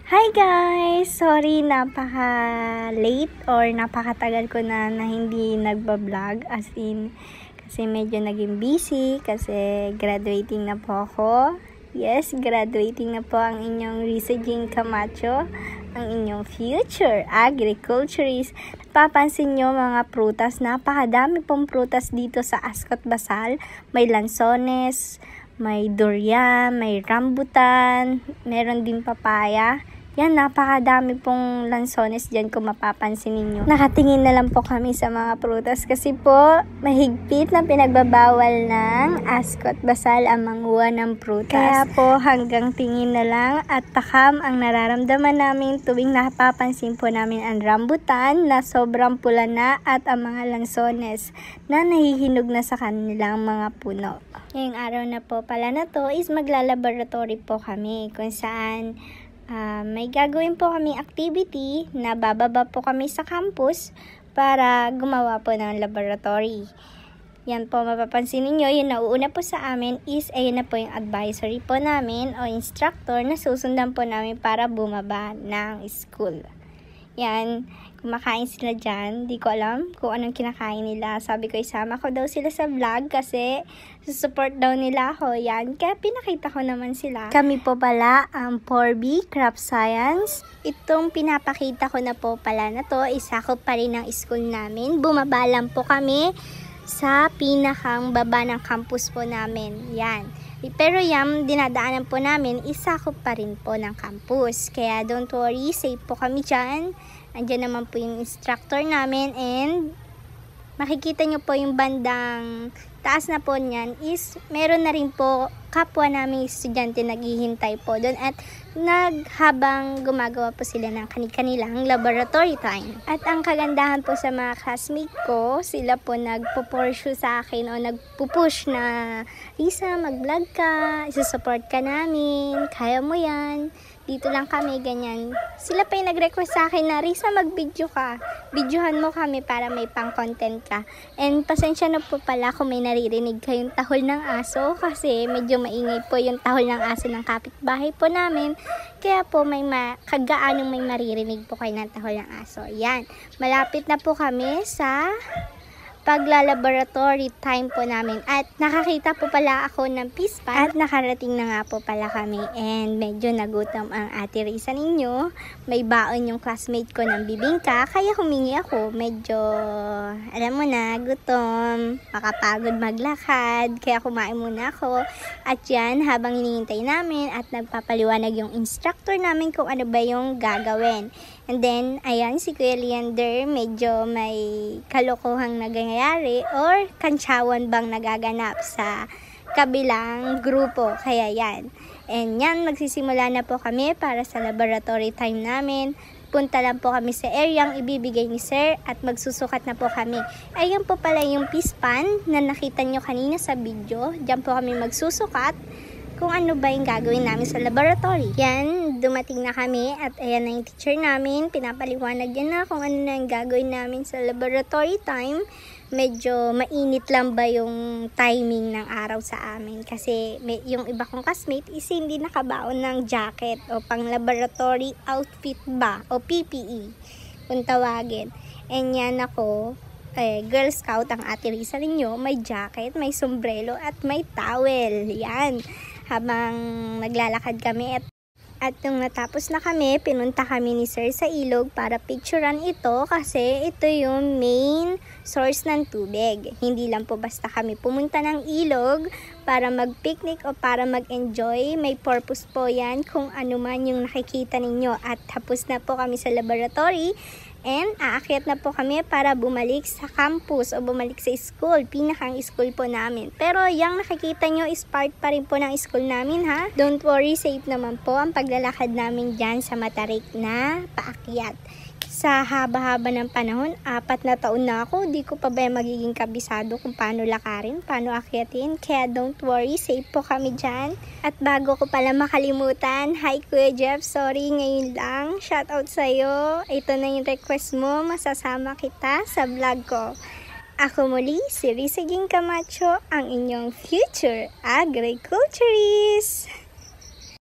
Hi guys! Sorry, napaka-late or napakatagal ko na hindi nagbablog. As in, kasi medyo naging busy kasi graduating na po ako. Yes, graduating na po ang inyong Risa Jean Camacho, ang inyong future agriculturist. Papansin nyo mga prutas, napakadami pong prutas dito sa Ascot Basal. May lansones, may durian, may rambutan, meron din papaya. Yan, napakadami pong lansones dyan kung mapapansin ninyo. Nakatingin na lang po kami sa mga prutas kasi po mahigpit na pinagbabawal ng Ascot Basal ang manguha ng prutas. Kaya po hanggang tingin na lang at takam ang nararamdaman namin tuwing napapansin po namin ang rambutan na sobrang pula na at ang mga lansones na nahihinog na sa kanilang mga puno. Ngayong araw na po pala na to is maglalaboratory po kami kung saan may gagawin po kami activity na bababa po kami sa campus para gumawa po ng laboratory. Yan po, mapapansin ninyo, yung nauuna po sa amin is ayun na po yung advisory po namin o instructor na susundan po namin para bumaba ng school. Yan, kumakain sila dyan. Di ko alam kung anong kinakain nila. Sabi ko, isama ko daw sila sa vlog kasi support daw nila ako. Yan, kaya pinakita ko naman sila. Kami po pala ang 4B Craft Science. Itong pinapakita ko na po pala na to, isakop pa rin ng school namin. Bumaba lang po kami sa pinakang baba ng campus po namin. Yan. Pero yung dinadaanan po namin, isakop pa rin po ng campus. Kaya don't worry, safe po kami dyan. Andiyan naman po yung instructor namin and makikita nyo po yung bandang taas na po niyan is meron na rin po kapwa namin estudyante naghihintay po doon at habang gumagawa po sila ng kanilang laboratory time. At ang kagandahan po sa mga classmate ko, sila po nagpo-pursue sa akin o nagpo-push na Risa, mag-vlog ka, isusupport ka namin, kaya mo yan. Dito lang kami, ganyan. Sila pa yung nag-request sa akin na, Risa, mag-video ka. Videohan mo kami para may pang-content ka. And pasensya na po pala kung may naririnig kayong tahol ng aso kasi medyo maingay po yung tahol ng aso ng kapitbahay po namin. Kaya po may kagaanong may maririnig po kayo ng tahol ng aso. Yan. Malapit na po kami sa paglalaboratory time po namin. At nakakita po pala ako ng peace pan. At nakarating na nga po pala kami. And medyo nagutom ang ate Risa ninyo. May baon yung classmate ko ng bibingka. Kaya humingi ako. Medyo, alam mo na, gutom. Makapagod maglakad. Kaya kumain muna ako. At yan, habang hinihintay namin at nagpapaliwanag yung instructor namin kung ano ba yung gagawin. And then, ayan, si Kuya Leander, medyo may kalokohang nangyayari or kantsawan bang nagaganap sa kabilang grupo. Kaya yan. And yan, magsisimula na po kami para sa laboratory time namin. Punta lang po kami sa area ang ibibigay ni sir at magsusukat na po kami. Ayan po pala yung peace pan na nakita nyo kanina sa video. Diyan po kami magsusukat kung ano ba yung gagawin namin sa laboratory. Yan, dumating na kami at ayan na yung teacher namin. Pinapaliwanag yan na kung ano na yung gagawin namin sa laboratory time. Medyo mainit lang ba yung timing ng araw sa amin kasi yung iba kong classmate is hindi nakabaon ng jacket o pang laboratory outfit ba o PPE kung tawagin. And yan ako, Girl Scout ang ate Risa ninyo, may jacket, may sombrero at may towel. Yan. Habang naglalakad kami at nung natapos na kami, pinunta kami ni sir sa ilog para picturean ito kasi ito yung main source ng tubig. Hindi lang po basta kami pumunta ng ilog para mag-picnic o para mag-enjoy. May purpose po yan kung ano man yung nakikita ninyo. At tapos na po kami sa laboratory. And aakyat na po kami para bumalik sa campus o bumalik sa school, pinakang school po namin. Pero yung nakikita nyo is part pa rin po ng school namin ha. Don't worry, safe naman po ang paglalakad namin dyan sa matarik na paakyat. Sa haba-haba ng panahon, 4 na taon na ako, di ko pa ba magiging kabisado kung paano lakarin, paano akyatin. Kaya don't worry, safe po kami dyan. At bago ko pala makalimutan, hi Kuya Jeff, sorry ngayon lang, shoutout sa'yo. Ito na yung request mo, masasama kita sa vlog ko. Ako muli, si Risa Jean Camacho, ang inyong future agriculturist.